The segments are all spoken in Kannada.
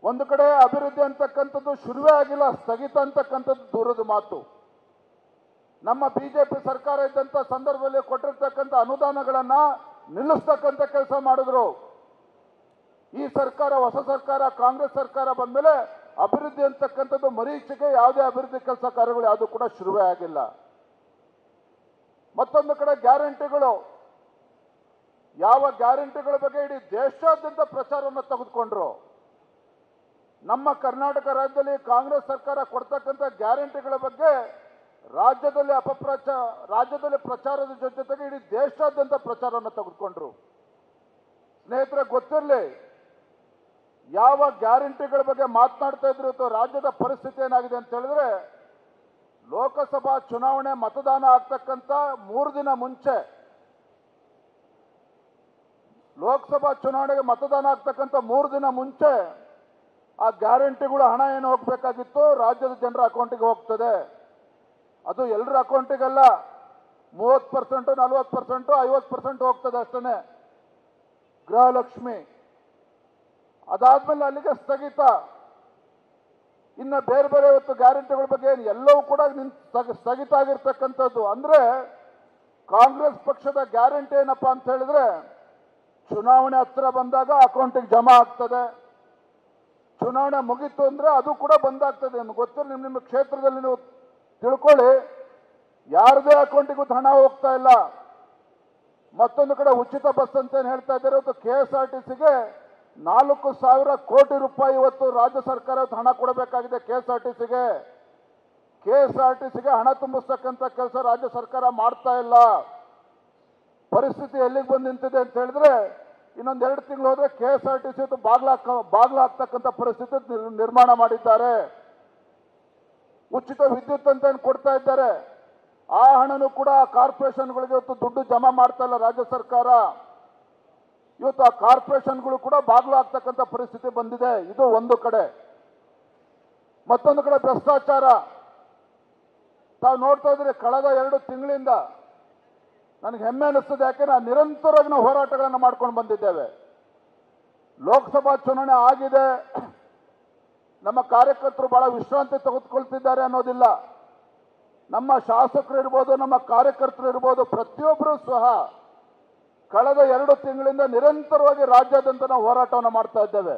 ಒಂದು ಕಡೆ ಅಭಿವೃದ್ಧಿ ಅಂತಕ್ಕಂಥದ್ದು ಶುರುವೇ ಆಗಿಲ್ಲ, ಸ್ಥಗಿತ ಅಂತಕ್ಕಂಥದ್ದು ದೂರದ ಮಾತು. ನಮ್ಮ ಬಿಜೆಪಿ ಸರ್ಕಾರ ಇದ್ದಂಥ ಸಂದರ್ಭದಲ್ಲಿ ಕೊಟ್ಟಿರ್ತಕ್ಕಂಥ ಅನುದಾನಗಳನ್ನ ನಿಲ್ಲಿಸ್ತಕ್ಕಂಥ ಕೆಲಸ ಮಾಡಿದ್ರು. ಈ ಸರ್ಕಾರ, ಹೊಸ ಸರ್ಕಾರ, ಕಾಂಗ್ರೆಸ್ ಸರ್ಕಾರ ಬಂದ್ಮೇಲೆ ಅಭಿವೃದ್ಧಿ ಅಂತಕ್ಕಂಥದ್ದು ಮರೀಚಿಗೆ ಯಾವುದೇ ಅಭಿವೃದ್ಧಿ ಕೆಲಸ ಕಾರ್ಯಗಳು ಯಾವುದು ಕೂಡ ಶುರುವೇ ಆಗಿಲ್ಲ. ಮತ್ತೊಂದು ಕಡೆ ಗ್ಯಾರಂಟಿಗಳು, ಯಾವ ಗ್ಯಾರಂಟಿಗಳ ಬಗ್ಗೆ ಇಡೀ ದೇಶಾದ್ಯಂತ ಪ್ರಚಾರವನ್ನು ತೆಗೆದುಕೊಂಡ್ರು. ನಮ್ಮ ಕರ್ನಾಟಕ ರಾಜ್ಯದಲ್ಲಿ ಕಾಂಗ್ರೆಸ್ ಸರ್ಕಾರ ಕೊಡ್ತಕ್ಕಂಥ ಗ್ಯಾರಂಟಿಗಳ ಬಗ್ಗೆ ರಾಜ್ಯದಲ್ಲಿ ಪ್ರಚಾರದ ಜೊತೆಗೆ ಇಡೀ ದೇಶಾದ್ಯಂತ ಪ್ರಚಾರವನ್ನು ತೆಗೆದುಕೊಂಡ್ರು. ಸ್ನೇಹಿತರೆ, ಗೊತ್ತಿರಲಿ, ಯಾವ ಗ್ಯಾರಂಟಿಗಳ ಬಗ್ಗೆ ಮಾತನಾಡ್ತಾ ಇದ್ರು ರಾಜ್ಯದ ಪರಿಸ್ಥಿತಿ ಏನಾಗಿದೆ ಅಂತ ಹೇಳಿದ್ರೆ, ಲೋಕಸಭಾ ಚುನಾವಣೆ ಮತದಾನ ಆಗ್ತಕ್ಕಂಥ 3 ದಿನ ಮುಂಚೆ, ಲೋಕಸಭಾ ಚುನಾವಣೆಗೆ ಮತದಾನ ಆಗ್ತಕ್ಕಂಥ 3 ದಿನ ಮುಂಚೆ ಆ ಗ್ಯಾರಂಟಿಗಳು ಹಣ ಏನು ಹೋಗ್ಬೇಕಾಗಿತ್ತು ರಾಜ್ಯದ ಜನರ ಅಕೌಂಟಿಗೆ ಹೋಗ್ತದೆ. ಅದು ಎಲ್ಲರ ಅಕೌಂಟಿಗಲ್ಲ, 30%, 40%, 50% ಹೋಗ್ತದೆ ಅಷ್ಟೇ. ಗೃಹಲಕ್ಷ್ಮಿ ಅದಾದ್ಮೇಲೆ ಅಲ್ಲಿಗೆ ಸ್ಥಗಿತ. ಇನ್ನು ಬೇರೆ ಬೇರೆ ಇವತ್ತು ಗ್ಯಾರಂಟಿಗಳ ಬಗ್ಗೆ ಎಲ್ಲವೂ ಕೂಡ ಸ್ಥಗಿತ ಆಗಿರ್ತಕ್ಕಂಥದ್ದು. ಅಂದ್ರೆ ಕಾಂಗ್ರೆಸ್ ಪಕ್ಷದ ಗ್ಯಾರಂಟಿ ಏನಪ್ಪಾ ಅಂತ ಹೇಳಿದ್ರೆ, ಚುನಾವಣೆ ಹತ್ರ ಬಂದಾಗ ಅಕೌಂಟಿಗೆ ಜಮಾ ಆಗ್ತದೆ, ಚುನಾವಣೆ ಮುಗಿತು ಅಂದ್ರೆ ಅದು ಕೂಡ ಬಂದಾಗ್ತದೆ. ನಿಮ್ಗೆ ಗೊತ್ತಿಲ್ಲ, ನಿಮ್ಮ ಕ್ಷೇತ್ರದಲ್ಲಿ ನೀವು ತಿಳ್ಕೊಳ್ಳಿ, ಯಾರದೇ ಅಕೌಂಟಿಗೂ ಹಣ ಹೋಗ್ತಾ ಇಲ್ಲ. ಮತ್ತೊಂದು ಕಡೆ ಉಚಿತ ಬಸ್ ಅಂತ ಏನು ಹೇಳ್ತಾ ಇದ್ದಾರೆ, ಇವತ್ತು KSRTCಗೆ 4,000 ಕೋಟಿ ರೂಪಾಯಿ ಇವತ್ತು ರಾಜ್ಯ ಸರ್ಕಾರ ಹಣ ಕೊಡಬೇಕಾಗಿದೆ. KSRTCಗೆ ಹಣ ತುಂಬಿಸ್ತಕ್ಕಂಥ ಕೆಲಸ ರಾಜ್ಯ ಸರ್ಕಾರ ಮಾಡ್ತಾ ಇಲ್ಲ. ಪರಿಸ್ಥಿತಿ ಎಲ್ಲಿಗೆ ಬಂದು ನಿಂತಿದೆ ಅಂತ ಹೇಳಿದ್ರೆ, ಇನ್ನೊಂದು 2 ತಿಂಗಳು ಹೋದ್ರೆ KSRTC ಬಾಗ್ಲ ಹಾಕ್ತಕ್ಕಂಥ ಪರಿಸ್ಥಿತಿ ನಿರ್ಮಾಣ ಮಾಡಿದ್ದಾರೆ. ಉಚಿತ ವಿದ್ಯುತ್ ಅಂತ ಏನು ಕೊಡ್ತಾ ಇದ್ದಾರೆ, ಆ ಹಣನೂ ಕೂಡ ಕಾರ್ಪೊರೇಷನ್ಗಳಿಗೆ ಇವತ್ತು ದುಡ್ಡು ಜಮಾ ಮಾಡ್ತಾ ಇಲ್ಲ ರಾಜ್ಯ ಸರ್ಕಾರ. ಇವತ್ತು ಆ ಕಾರ್ಪೊರೇಷನ್ಗಳು ಕೂಡ ಬಾಗ್ಲು ಆಗ್ತಕ್ಕಂಥ ಪರಿಸ್ಥಿತಿ ಬಂದಿದೆ. ಇದು ಒಂದು ಕಡೆ. ಮತ್ತೊಂದು ಕಡೆ ಭ್ರಷ್ಟಾಚಾರ. ತಾವು ನೋಡ್ತಾ ಇದ್ರೆ ಕಳೆದ 2 ತಿಂಗಳಿಂದ ನನಗೆ ಹೆಮ್ಮೆ ಅನಿಸ್ತದೆ. ಯಾಕೆ ನಾವು ನಿರಂತರವಾಗಿ ನಾವು ಹೋರಾಟಗಳನ್ನು ಮಾಡ್ಕೊಂಡು ಬಂದಿದ್ದೇವೆ. ಲೋಕಸಭಾ ಚುನಾವಣೆ ಆಗಿದೆ, ನಮ್ಮ ಕಾರ್ಯಕರ್ತರು ಬಹಳ ವಿಶ್ರಾಂತಿ ತೆಗೆದುಕೊಳ್ತಿದ್ದಾರೆ ಅನ್ನೋದಿಲ್ಲ. ನಮ್ಮ ಶಾಸಕರು ಇರ್ಬೋದು, ನಮ್ಮ ಕಾರ್ಯಕರ್ತರು ಇರ್ಬೋದು, ಪ್ರತಿಯೊಬ್ಬರೂ ಸಹ ಕಳೆದ 2 ತಿಂಗಳಿಂದ ನಿರಂತರವಾಗಿ ರಾಜ್ಯಾದ್ಯಂತ ನಾವು ಹೋರಾಟವನ್ನು ಮಾಡ್ತಾ ಇದ್ದೇವೆ.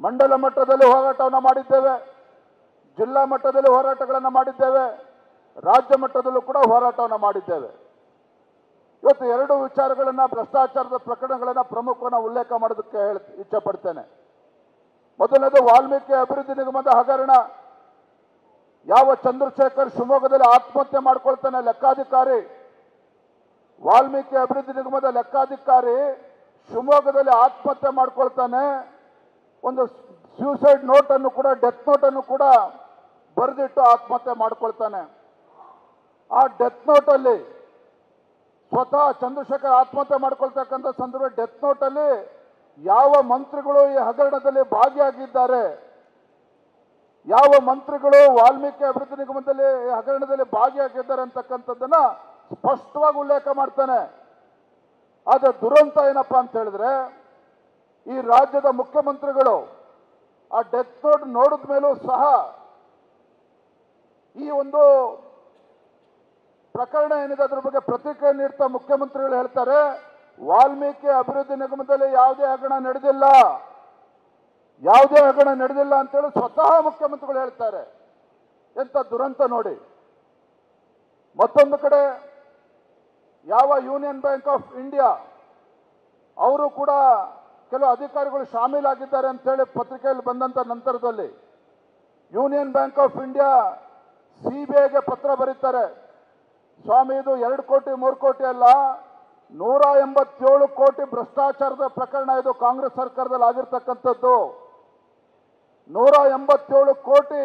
ಮಂಡಲ ಮಟ್ಟದಲ್ಲಿ ಹೋರಾಟವನ್ನು ಮಾಡಿದ್ದೇವೆ, ಜಿಲ್ಲಾ ಮಟ್ಟದಲ್ಲಿ ಹೋರಾಟಗಳನ್ನು ಮಾಡಿದ್ದೇವೆ, ರಾಜ್ಯ ಮಟ್ಟದಲ್ಲೂ ಕೂಡ ಹೋರಾಟವನ್ನು ಮಾಡಿದ್ದೇವೆ. ಇವತ್ತು 2 ವಿಚಾರಗಳನ್ನ, ಭ್ರಷ್ಟಾಚಾರದ ಪ್ರಕರಣಗಳನ್ನ ಪ್ರಮುಖವನ್ನು ಉಲ್ಲೇಖ ಮಾಡೋದಕ್ಕೆ ಇಚ್ಛೆ ಪಡ್ತೇನೆ. ಮೊದಲನೇದು ವಾಲ್ಮೀಕಿ ಅಭಿವೃದ್ಧಿ ನಿಗಮದ ಹಗರಣ. ಯಾವ ಚಂದ್ರಶೇಖರ್ ಶಿವಮೊಗ್ಗದಲ್ಲಿ ಆತ್ಮಹತ್ಯೆ ಮಾಡ್ಕೊಳ್ತಾನೆ, ಲೆಕ್ಕಾಧಿಕಾರಿ, ವಾಲ್ಮೀಕಿ ಅಭಿವೃದ್ಧಿ ನಿಗಮದ ಲೆಕ್ಕಾಧಿಕಾರಿ ಶಿವಮೊಗ್ಗದಲ್ಲಿ ಆತ್ಮಹತ್ಯೆ ಮಾಡ್ಕೊಳ್ತಾನೆ. ಒಂದು ಸ್ಯೂಸೈಡ್ ನೋಟ್ ಅನ್ನು ಕೂಡ, ಡೆತ್ ನೋಟ್ ಅನ್ನು ಕೂಡ ಬರೆದಿಟ್ಟು ಆತ್ಮಹತ್ಯೆ ಮಾಡ್ಕೊಳ್ತಾನೆ. ಆ ಡೆತ್ ನೋಟ್ ಅಲ್ಲಿ ಸ್ವತಃ ಚಂದ್ರಶೇಖರ್ ಆತ್ಮಹತ್ಯೆ ಮಾಡ್ಕೊಳ್ತಕ್ಕಂಥ ಸಂದರ್ಭ ಡೆತ್ ನೋಟ್ ಅಲ್ಲಿ ಯಾವ ಮಂತ್ರಿಗಳು ಈ ಹಗರಣದಲ್ಲಿ ಭಾಗಿಯಾಗಿದ್ದಾರೆ, ಯಾವ ಮಂತ್ರಿಗಳು ವಾಲ್ಮೀಕಿ ಅಭಿವೃದ್ಧಿ ನಿಗಮದಲ್ಲಿ ಹಗರಣದಲ್ಲಿ ಭಾಗಿಯಾಗಿದ್ದಾರೆ ಅಂತಕ್ಕಂಥದ್ದನ್ನ ಸ್ಪಷ್ಟವಾಗಿ ಉಲ್ಲೇಖ ಮಾಡ್ತಾನೆ. ಆದ್ರೆ ದುರಂತ ಏನಪ್ಪಾ ಅಂತ ಹೇಳಿದ್ರೆ, ಈ ರಾಜ್ಯದ ಮುಖ್ಯಮಂತ್ರಿಗಳು ಆ ಡೆತ್ ನೋಟ್ ನೋಡಿದ ಮೇಲೂ ಸಹ ಈ ಒಂದು ಪ್ರಕರಣ ಏನಿದೆ ಅದ್ರ ಬಗ್ಗೆ ಪ್ರತಿಕ್ರಿಯೆ ನೀಡ್ತಾ ಮುಖ್ಯಮಂತ್ರಿಗಳು ಹೇಳ್ತಾರೆ, ವಾಲ್ಮೀಕಿ ಅಭಿವೃದ್ಧಿ ನಿಗಮದಲ್ಲಿ ಯಾವುದೇ ಹಗರಣ ನಡೆದಿಲ್ಲ, ಯಾವುದೇ ಹಗರಣ ನಡೆದಿಲ್ಲ ಅಂತೇಳಿ ಸ್ವತಃ ಮುಖ್ಯಮಂತ್ರಿಗಳು ಹೇಳ್ತಾರೆ. ಎಂತ ದುರಂತ ನೋಡಿ. ಮತ್ತೊಂದು ಕಡೆ ಯಾವ ಯೂನಿಯನ್ ಬ್ಯಾಂಕ್ ಆಫ್ ಇಂಡಿಯಾ ಅವರು ಕೂಡ ಕೆಲವು ಅಧಿಕಾರಿಗಳು ಶಾಮೀಲಾಗಿದ್ದಾರೆ ಅಂತೇಳಿ ಪತ್ರಿಕೆಯಲ್ಲಿ ಬಂದಂತ ನಂತರದಲ್ಲಿ ಯೂನಿಯನ್ ಬ್ಯಾಂಕ್ ಆಫ್ ಇಂಡಿಯಾ CBIಗೆ ಪತ್ರ ಬರೀತಾರೆ. ಸ್ವಾಮಿ, ಇದು 2 ಕೋಟಿ 3 ಕೋಟಿ ಅಲ್ಲ, 187 ಕೋಟಿ ಭ್ರಷ್ಟಾಚಾರದ ಪ್ರಕರಣ ಇದು ಕಾಂಗ್ರೆಸ್ ಸರ್ಕಾರದಲ್ಲಿ ಆಗಿರ್ತಕ್ಕಂಥದ್ದು. 187 ಕೋಟಿ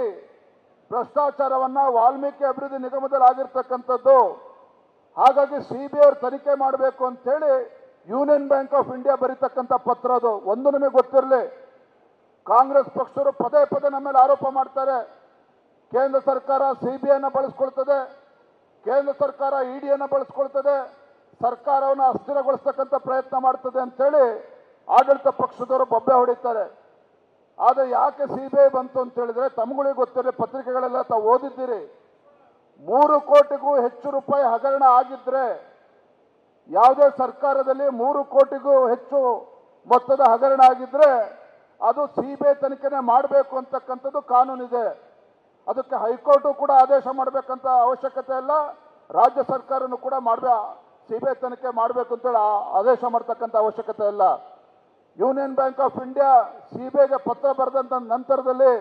ಭ್ರಷ್ಟಾಚಾರವನ್ನ ವಾಲ್ಮೀಕಿ ಅಭಿವೃದ್ಧಿ ನಿಗಮದಲ್ಲಿ ಆಗಿರ್ತಕ್ಕಂಥದ್ದು. ಹಾಗಾಗಿ CBI ಅವರು ತನಿಖೆ ಮಾಡಬೇಕು ಅಂತ ಹೇಳಿ ಯೂನಿಯನ್ ಬ್ಯಾಂಕ್ ಆಫ್ ಇಂಡಿಯಾ ಬರೀತಕ್ಕಂಥ ಪತ್ರ ಅದು. ಒಂದು ನಿಮಗೆ ಗೊತ್ತಿರಲಿ, ಕಾಂಗ್ರೆಸ್ ಪಕ್ಷರು ಪದೇ ಪದೇ ನಮ್ಮ ಮೇಲೆ ಆರೋಪ ಮಾಡ್ತಾರೆ, ಕೇಂದ್ರ ಸರ್ಕಾರ CBIನ ಬಳಸ್ಕೊಳ್ತದೆ, ಕೇಂದ್ರ ಸರ್ಕಾರ EDಯನ್ನು ಬಳಸ್ಕೊಳ್ತದೆ, ಸರ್ಕಾರವನ್ನು ಅಸ್ಥಿರಗೊಳಿಸ್ತಕ್ಕಂಥ ಪ್ರಯತ್ನ ಮಾಡ್ತದೆ ಅಂತೇಳಿ ಆಡಳಿತ ಪಕ್ಷದವರು ಬೊಬ್ಬೆ ಹೊಡಿತಾರೆ. ಆದರೆ ಯಾಕೆ ಸಿಬಿಐ ಬಂತು ಅಂತ ಹೇಳಿದ್ರೆ ತಮ್ಗಳಿಗೆ ಗೊತ್ತಿರಲಿ, ಪತ್ರಿಕೆಗಳೆಲ್ಲ ತಾವು ಓದಿದ್ದೀರಿ. 3 ಕೋಟಿಗೂ ಹೆಚ್ಚು ರೂಪಾಯಿ ಹಗರಣ ಆಗಿದ್ರೆ, ಯಾವುದೇ ಸರ್ಕಾರದಲ್ಲಿ 3 ಕೋಟಿಗೂ ಹೆಚ್ಚು ಮೊತ್ತದ ಹಗರಣ ಆಗಿದ್ರೆ ಅದು ಸಿಬಿಐ ತನಿಖೆನೆ ಮಾಡಬೇಕು ಅಂತಕ್ಕಂಥದ್ದು ಕಾನೂನಿದೆ. ಅದಕ್ಕೆ ಹೈಕೋರ್ಟು ಕೂಡ ಆದೇಶ ಮಾಡಬೇಕಂತ ಅವಶ್ಯಕತೆ ಇಲ್ಲ, ರಾಜ್ಯ ಸರ್ಕಾರನು ಕೂಡ ಸಿಬಿಐ ತನಿಖೆ ಮಾಡಬೇಕು ಅಂತೇಳಿ ಆದೇಶ ಮಾಡ್ತಕ್ಕಂಥ ಅವಶ್ಯಕತೆ ಇಲ್ಲ. ಯೂನಿಯನ್ ಬ್ಯಾಂಕ್ ಆಫ್ ಇಂಡಿಯಾ ಸಿಬಿಐಗೆ ಪತ್ರ ಬರೆದಂತ ನಂತರದಲ್ಲಿ